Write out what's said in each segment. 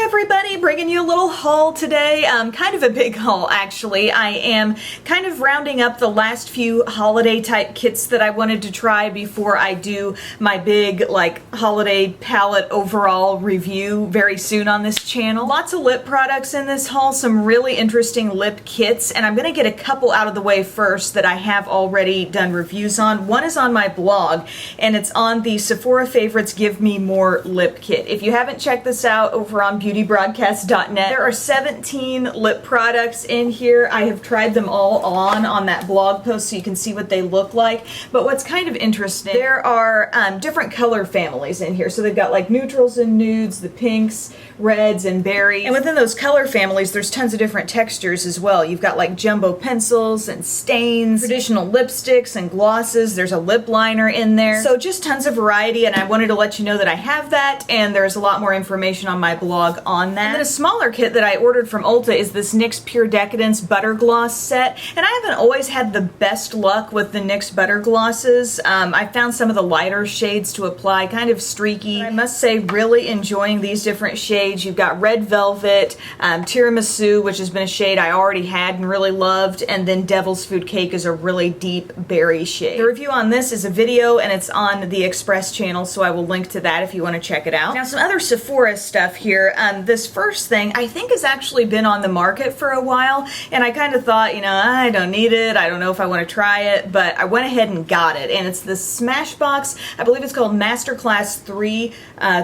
everybody, bringing you a little haul today. Kind of a big haul actually. I am kind of rounding up the last few holiday type kits that I wanted to try before I do my big like holiday palette overall review very soon on this channel. Lots of lip products in this haul, some really interesting lip kits, and I'm gonna get a couple out of the way first that I have already done reviews on. One is on my blog and it's on the Sephora Favorites Give Me More lip kit. If you haven't checked this out over on beautybroadcast.net, there are 17 lip products in here. I have tried them all on that blog post so you can see what they look like. But what's kind of interesting, there are different color families in here. So they've got like neutrals and nudes, the pinks, reds, and berries. And within those color families, there's tons of different textures as well. You've got like jumbo pencils and stains, traditional lipsticks and glosses. There's a lip liner in there. So just tons of variety, and I wanted to let you know that I have that, and there's a lot more information on my blog on that. And then a smaller kit that I ordered from Ulta is this NYX Pure Decadence Butter Gloss set, and I haven't always had the best luck with the NYX Butter Glosses. I found some of the lighter shades to apply, kind of streaky. I must say, really enjoying these different shades. You've got Red Velvet, Tiramisu, which has been a shade I already had and really loved, and then Devil's Food Cake is a really deep berry shade. The review on this is a video, and it's on the Express channel, so I will link to that if you want to check it out. Now, some other Sephora stuff here. This first thing I think has actually been on the market for a while, and I kind of thought, you know, I don't need it, I don't know if I want to try it, but I went ahead and got it, and it's the Smashbox, I believe it's called Masterclass 3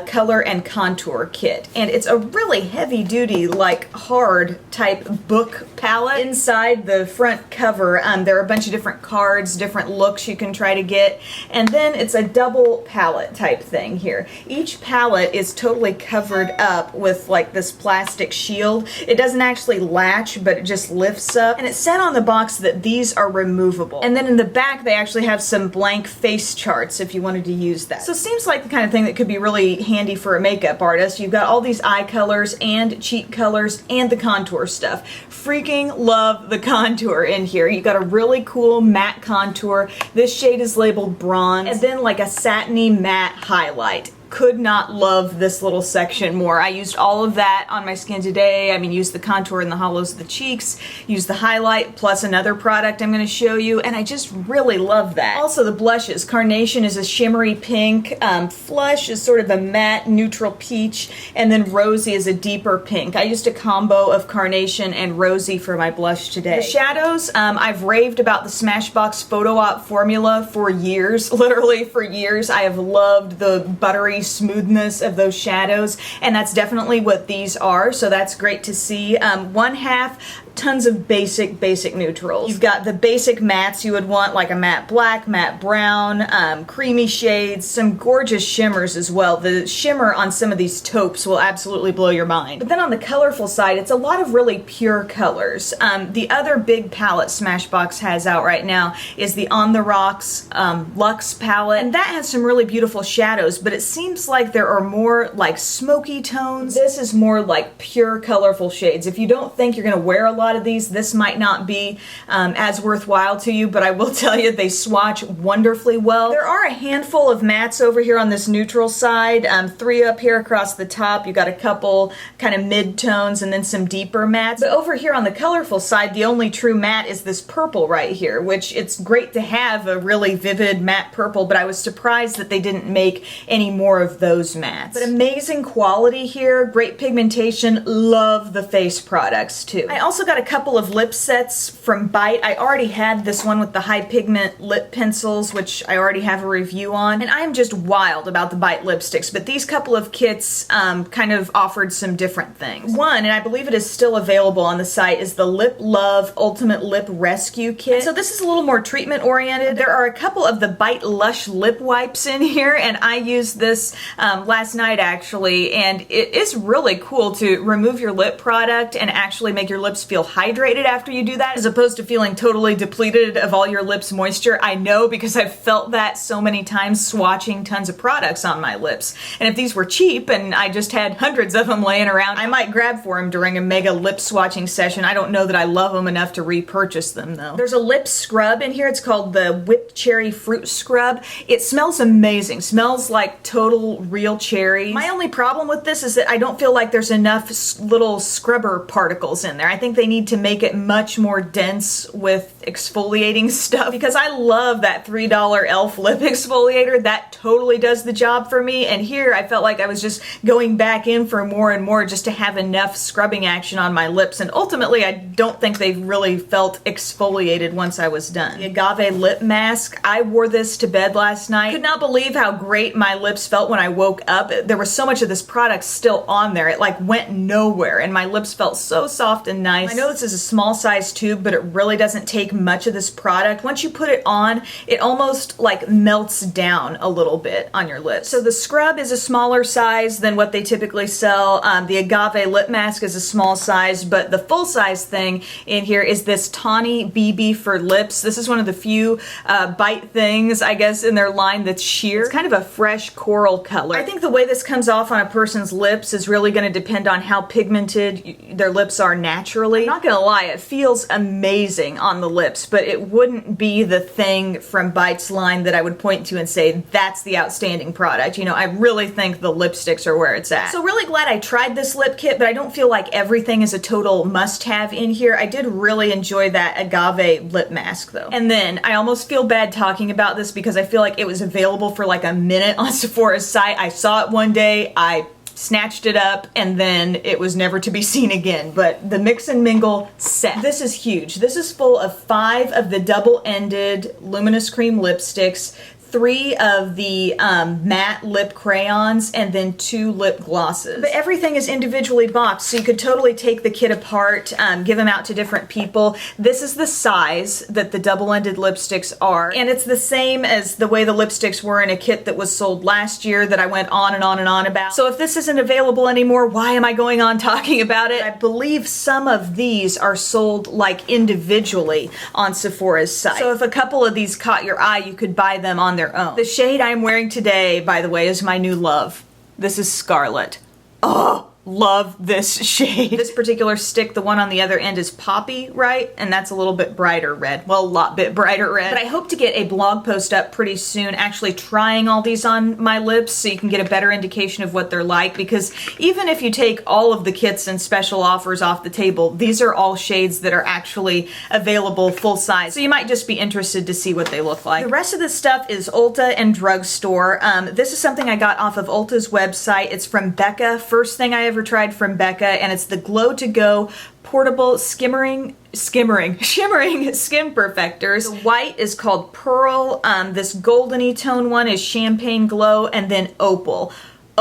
Color and Contour Kit, and it's a really heavy-duty, like hard type book palette. Inside the front cover, there are a bunch of different cards, different looks you can try to get, and then it's a double palette type thing here. Each palette is totally covered up with like this plastic shield. It doesn't actually latch, but it just lifts up, and it said on the box that these are removable. And then in the back they actually have some blank face charts if you wanted to use that. So it seems like the kind of thing that could be really handy for a makeup artist. You've got all these eye colors and cheek colors and the contour stuff. Freaking love the contour in here. You've got a really cool matte contour. This shade is labeled bronze, and then like a satiny matte highlight. Could not love this little section more. I used all of that on my skin today. I mean, used the contour in the hollows of the cheeks, used the highlight plus another product I'm going to show you, and I just really love that. Also the blushes. Carnation is a shimmery pink, Flush is sort of a matte neutral peach, and then Rosy is a deeper pink. I used a combo of Carnation and Rosy for my blush today. The shadows, I've raved about the Smashbox Photo Op formula for years, literally for years. I have loved the buttery smoothness of those shadows, and that's definitely what these are, so that's great to see. One half, tons of basic neutrals. You've got the basic mattes you would want, like a matte black, matte brown, creamy shades, some gorgeous shimmers as well. The shimmer on some of these taupes will absolutely blow your mind. But then on the colorful side, it's a lot of really pure colors. The other big palette Smashbox has out right now is the On the Rocks Luxe palette, and that has some really beautiful shadows, but it seems like there are more like smoky tones. This is more like pure colorful shades. If you don't think you're gonna wear a lot of these, this might not be as worthwhile to you, but I will tell you they swatch wonderfully well. There are a handful of mattes over here on this neutral side, 3 up here across the top. You got a couple kind of mid-tones and then some deeper mattes. But over here on the colorful side, the only true matte is this purple right here, which it's great to have a really vivid matte purple, but I was surprised that they didn't make any more of those mattes. But amazing quality here, great pigmentation, love the face products too. I also got a couple of lip sets from Bite. I already had this one with the high pigment lip pencils, which I already have a review on, and I am just wild about the Bite lipsticks, but these couple of kits kind of offered some different things. One, and I believe it is still available on the site, is the Lip Love Ultimate Lip Rescue Kit. And so this is a little more treatment oriented. There are a couple of the Bite Lush lip wipes in here, and I used this last night actually, and it is really cool to remove your lip product and actually make your lips feel feel hydrated after you do that, as opposed to feeling totally depleted of all your lips moisture. I know because I've felt that so many times swatching tons of products on my lips. And if these were cheap and I just had hundreds of them laying around, I might grab for them during a mega lip swatching session. I don't know that I love them enough to repurchase them though. There's a lip scrub in here. It's called the Whipped Cherry Fruit Scrub. It smells amazing. Smells like total real cherry. My only problem with this is that I don't feel like there's enough little scrubber particles in there. I think they need to make it much more dense with exfoliating stuff, because I love that $3 e.l.f. lip exfoliator. That totally does the job for me, and here I felt like I was just going back in for more and more just to have enough scrubbing action on my lips, and ultimately I don't think they really felt exfoliated once I was done. The Agave Lip Mask, I wore this to bed last night. Could not believe how great my lips felt when I woke up. There was so much of this product still on there. It like went nowhere, and my lips felt so soft and nice. I know this is a small size tube, but it really doesn't take much of this product. Once you put it on, it almost like melts down a little bit on your lips. So the scrub is a smaller size than what they typically sell. The Agave Lip Mask is a small size, but the full size thing in here is this Tawny BB for lips. This is one of the few bite things, I guess, in their line that's sheer. It's kind of a fresh coral color. I think the way this comes off on a person's lips is really going to depend on how pigmented their lips are naturally. I'm not gonna lie, it feels amazing on the lips, but it wouldn't be the thing from Bite's line that I would point to and say, that's the outstanding product. You know, I really think the lipsticks are where it's at. So really glad I tried this lip kit, but I don't feel like everything is a total must-have in here. I did really enjoy that Agave lip mask though. And then I almost feel bad talking about this because I feel like it was available for like a minute on Sephora's site. I saw it one day, I snatched it up, and then it was never to be seen again. But the Mix and Mingle set. This is huge. This is full of 5 of the double-ended luminous cream lipsticks, 3 of the matte lip crayons, and then 2 lip glosses. But everything is individually boxed, so you could totally take the kit apart, give them out to different people. This is the size that the double-ended lipsticks are, and it's the same as the way the lipsticks were in a kit that was sold last year that I went on and on and on about. So if this isn't available anymore, why am I going on talking about it? I believe some of these are sold like individually on Sephora's site. So if a couple of these caught your eye, you could buy them on their own. The shade I'm wearing today, by the way, is my new love. This is Scarlet. Oh, love this shade. This particular stick, the one on the other end, is Poppy, right? And that's a little bit brighter red. Well, a lot bit brighter red. But I hope to get a blog post up pretty soon actually trying all these on my lips so you can get a better indication of what they're like, because even if you take all of the kits and special offers off the table, these are all shades that are actually available full size. So you might just be interested to see what they look like. The rest of this stuff is Ulta and Drugstore. This is something I got off of Ulta's website. It's from Becca. First thing I ever tried from Becca, and it's the Glow to Go portable shimmering skin perfectors. The white is called Pearl, this goldeny tone one is Champagne Glow, and then Opal.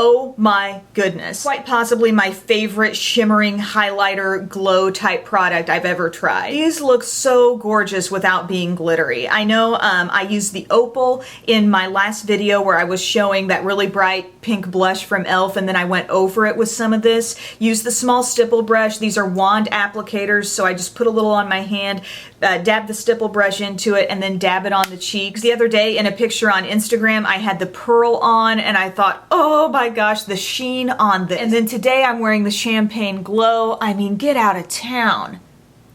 Oh my goodness. Quite possibly my favorite shimmering highlighter glow type product I've ever tried. These look so gorgeous without being glittery. I know I used the Opal in my last video where I was showing that really bright pink blush from e.l.f. and then I went over it with some of this. Use the small stipple brush. These are wand applicators, so I just put a little on my hand, dab the stipple brush into it, and then dab it on the cheeks. The other day in a picture on Instagram, I had the Pearl on and I thought, oh my gosh, the sheen on this. And then today I'm wearing the Champagne Glow. I mean, get out of town.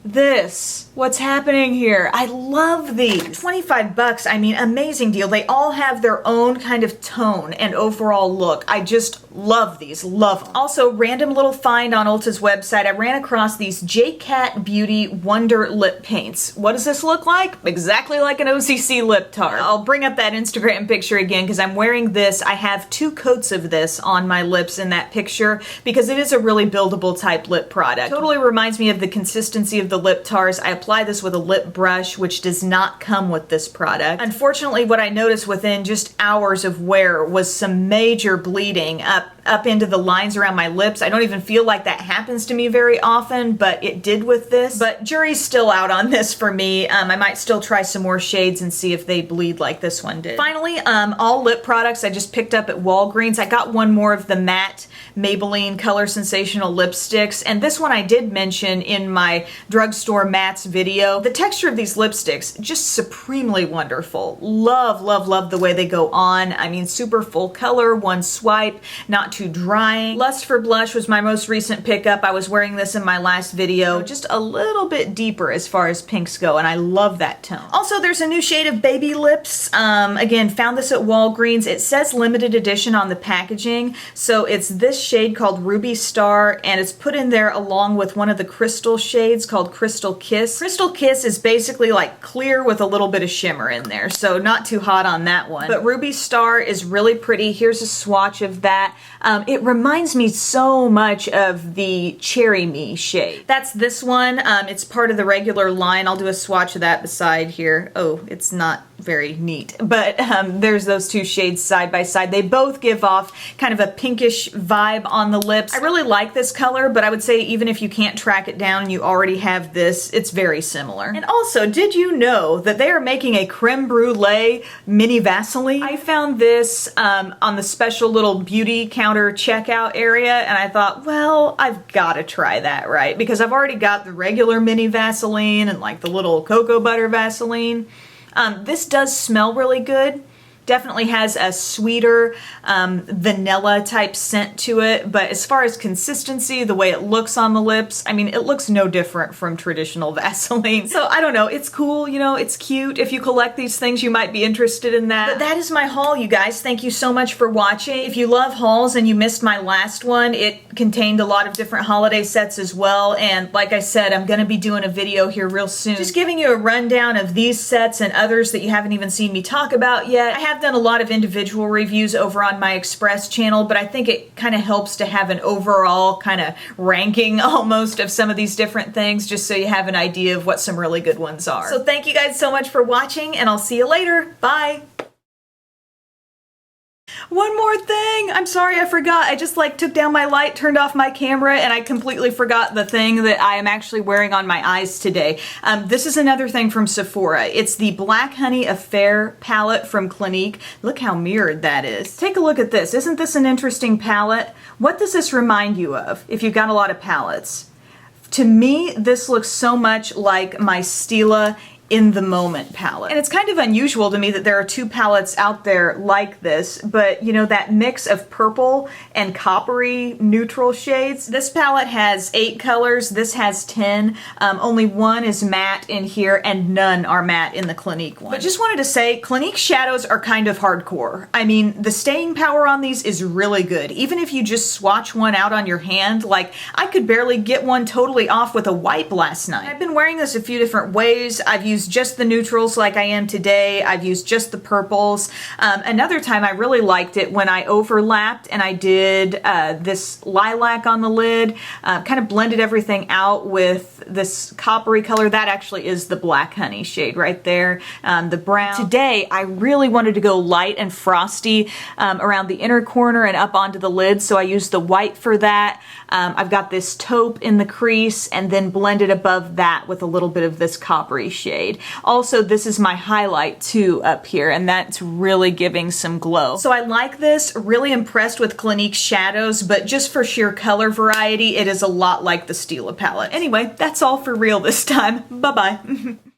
This, what's happening here? I love these. 25 bucks, I mean, amazing deal. They all have their own kind of tone and overall look. I just love these, love them. Also, random little find on Ulta's website, I ran across these J-Cat Beauty Wonder Lip Paints. What does this look like? Exactly like an OCC lip tart. I'll bring up that Instagram picture again because I'm wearing this. I have 2 coats of this on my lips in that picture because it is a really buildable type lip product. Totally reminds me of the consistency of the lip tars. I apply this with a lip brush, which does not come with this product. Unfortunately, what I noticed within just hours of wear was some major bleeding up into the lines around my lips. I don't even feel like that happens to me very often, but it did with this. But jury's still out on this for me. I might still try some more shades and see if they bleed like this one did. Finally, all lip products I just picked up at Walgreens. I got one more of the matte Maybelline Color Sensational lipsticks, and this one I did mention in my Drugstore mattes video. The texture of these lipsticks, just supremely wonderful. Love, love, love the way they go on. I mean, super full color, one swipe, not too drying. Lust for Blush was my most recent pickup. I was wearing this in my last video, just a little bit deeper as far as pinks go, and I love that tone. Also, there's a new shade of Baby Lips. Again, found this at Walgreens. It says limited edition on the packaging, so it's this shade called Ruby Star, and it's put in there along with one of the crystal shades called Crystal Kiss. Crystal Kiss is basically like clear with a little bit of shimmer in there, so not too hot on that one. But Ruby Star is really pretty. Here's a swatch of that. It reminds me so much of the Cherry Me shade. That's this one. It's part of the regular line. I'll do a swatch of that beside here. Oh, it's not very neat, but there's those two shades side by side. They both give off kind of a pinkish vibe on the lips. I really like this color, but I would say even if you can't track it down and you already have this, it's very similar. And also, did you know that they are making a Creme Brûlée mini Vaseline? I found this on the special little beauty counter checkout area, and I thought, well, I've got to try that, right? Because I've already got the regular mini Vaseline and like the little cocoa butter Vaseline. This does smell really good. Definitely has a sweeter vanilla type scent to it, but as far as consistency, the way it looks on the lips, I mean, it looks no different from traditional Vaseline. So I don't know, it's cool, you know, it's cute. If you collect these things, you might be interested in that. But that is my haul, you guys. Thank you so much for watching. If you love hauls and you missed my last one, it contained a lot of different holiday sets as well, and like I said, I'm gonna be doing a video here real soon, just giving you a rundown of these sets and others that you haven't even seen me talk about yet. I have done a lot of individual reviews over on my Express channel, but I think it kind of helps to have an overall kind of ranking almost of some of these different things, just so you have an idea of what some really good ones are. So thank you guys so much for watching, and I'll see you later. Bye! One more thing! I'm sorry, I forgot. I just like took down my light, turned off my camera, and I completely forgot the thing that I am actually wearing on my eyes today. This is another thing from Sephora. It's the Black Honey Affair palette from Clinique. Look how mirrored that is. Take a look at this. Isn't this an interesting palette? What does this remind you of if you've got a lot of palettes? To me, this looks so much like my Stila In the Moment palette. And it's kind of unusual to me that there are two palettes out there like this, but you know, that mix of purple and coppery neutral shades. This palette has 8 colors, this has 10. Only one is matte in here and none are matte in the Clinique one. But just wanted to say, Clinique shadows are kind of hardcore. I mean, the staying power on these is really good. Even if you just swatch one out on your hand, like I could barely get one totally off with a wipe last night. I've been wearing this a few different ways. I've used just the neutrals like I am today. I've used just the purples. Another time I really liked it when I overlapped and I did this lilac on the lid, kind of blended everything out with this coppery color. That actually is the Black Honey shade right there, the brown. Today I really wanted to go light and frosty around the inner corner and up onto the lid, so I used the white for that. I've got this taupe in the crease and then blended above that with a little bit of this coppery shade. Also, this is my highlight too up here, and that's really giving some glow. So I like this, really impressed with Clinique's shadows, but just for sheer color variety, it is a lot like the Stila palette. Anyway, that's all for real this time. Bye-bye.